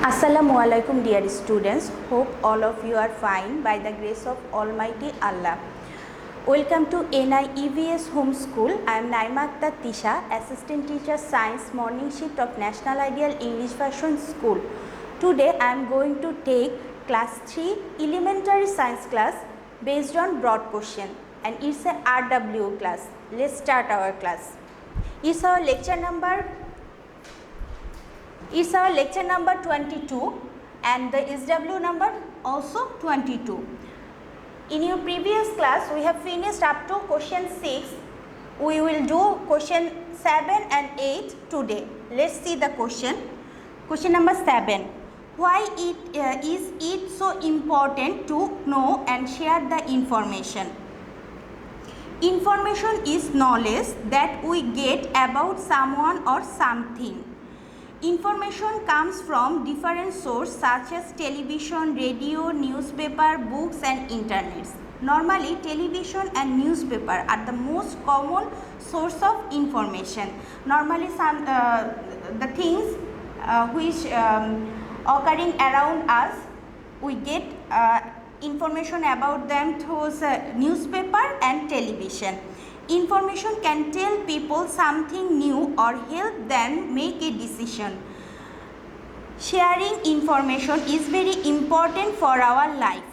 Assalamualaikum dear students, hope all of you are fine by the grace of Almighty Allah. Welcome to NIEVS Home School. I am Naima Akhtar Tisha, Assistant Teacher Science Morning Shift of National Ideal English Version School. Today I am going to take class 3 elementary science class based on broad question, and it's a RW class. Let's start our class. It's our lecture number 22 and the SW number also 22. In your previous class we have finished up to question 6. We will do question 7 and 8 today. Let's see the question. Question number 7. Why is it so important to know and share the information? Information is knowledge that we get about someone or something. Information comes from different sources such as television, radio, newspaper, books and internet. Normally, television and newspaper are the most common source of information. Normally, the things which occurring around us, we get information about them through newspaper and television. Information can tell people something new or help them make a decision. Sharing information is very important for our life.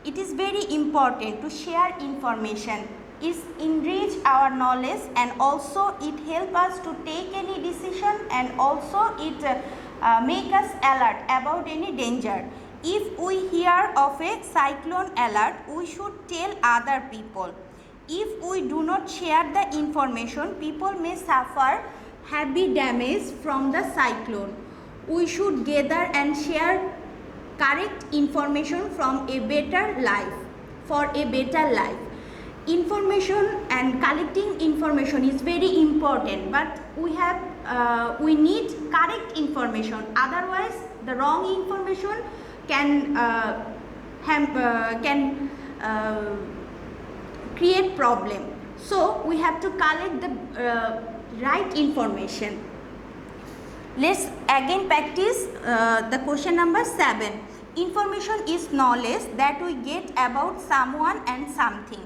It is very important to share information. It enrich our knowledge and also it help us to take any decision, and also it make us alert about any danger. If we hear of a cyclone alert, we should tell other people. If we do not share the information, people may suffer heavy damage from the cyclone. We should gather and share correct information from a better life, for a better life. Information and collecting information is very important, but we need correct information. Otherwise, the wrong information can create problem. So we have to collect the right information. Let's again practice the question number 7. Information is knowledge that we get about someone and something.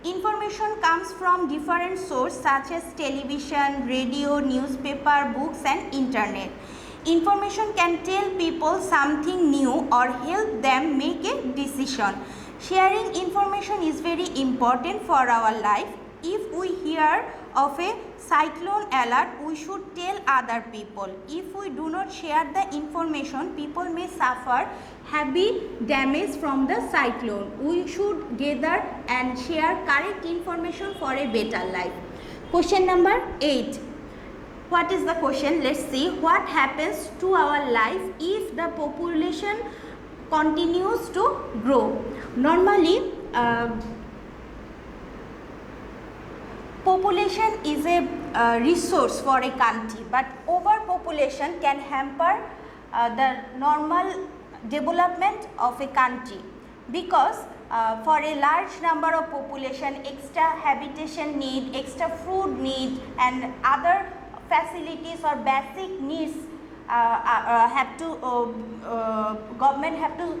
Information comes from different sources such as television, radio, newspaper, books and internet. Information can tell people something new or help them make a decision. Sharing information is very important for our life. If we hear of a cyclone alert, we should tell other people. If we do not share the information, people may suffer heavy damage from the cyclone. We should gather and share correct information for a better life. Question number 8. What is the question? Let's see. What happens to our life if the population continues to grow? Normally, population is a resource for a country, but overpopulation can hamper the normal development of a country, because for a large number of population, extra habitation need, extra food need and other facilities or basic needs government have to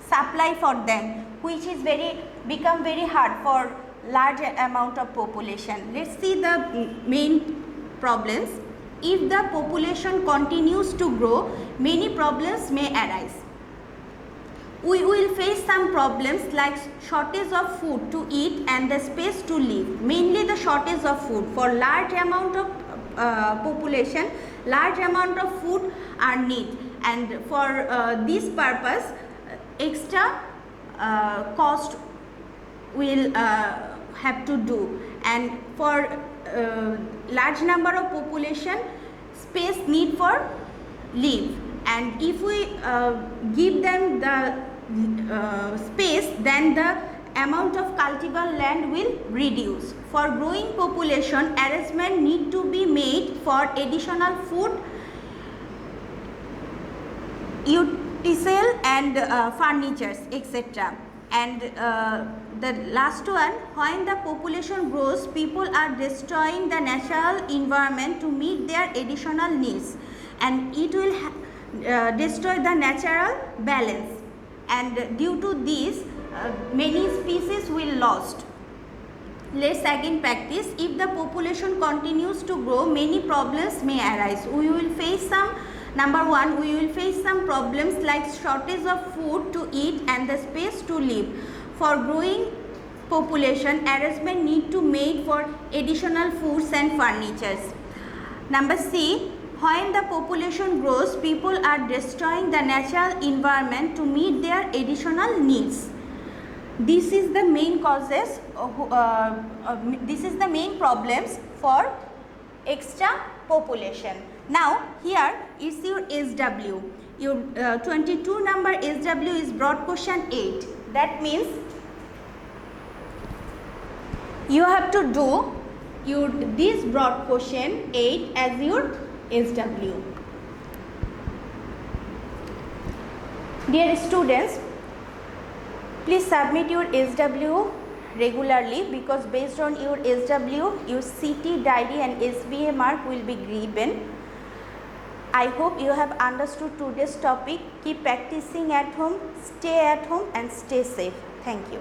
supply for them, which is become very hard for large amount of population. Let's see the main problems. If the population continues to grow, many problems may arise. We will face some problems like shortage of food to eat and the space to live. Mainly the shortage of food. For large amount of population, large amount of food are need, and for this purpose extra cost will have to do, and for large number of population, space need for live, and if we give them the space, then the amount of cultivable land will reduce. For growing population, arrangement need to be made for additional food, utensil and furnitures, etc. And the last one, when the population grows, people are destroying the natural environment to meet their additional needs, and it will destroy the natural balance, and due to this many species will lost. Let's again practice. If the population continues to grow, many problems may arise. We will face some, number one, we will face some problems like shortage of food to eat and the space to live. For growing population, arrangement need to made for additional foods and furnitures. Number C, when the population grows, people are destroying the natural environment to meet their additional needs. This is the main causes, this is the main problems for extra population. Now here is your SW. Your 22 number SW is broad question 8. That means you have to do your this broad question 8 as your SW. Dear students, please submit your SW regularly, because based on your SW, your CT diary and SBA mark will be given. I hope you have understood today's topic. Keep practicing at home, stay at home and stay safe. Thank you.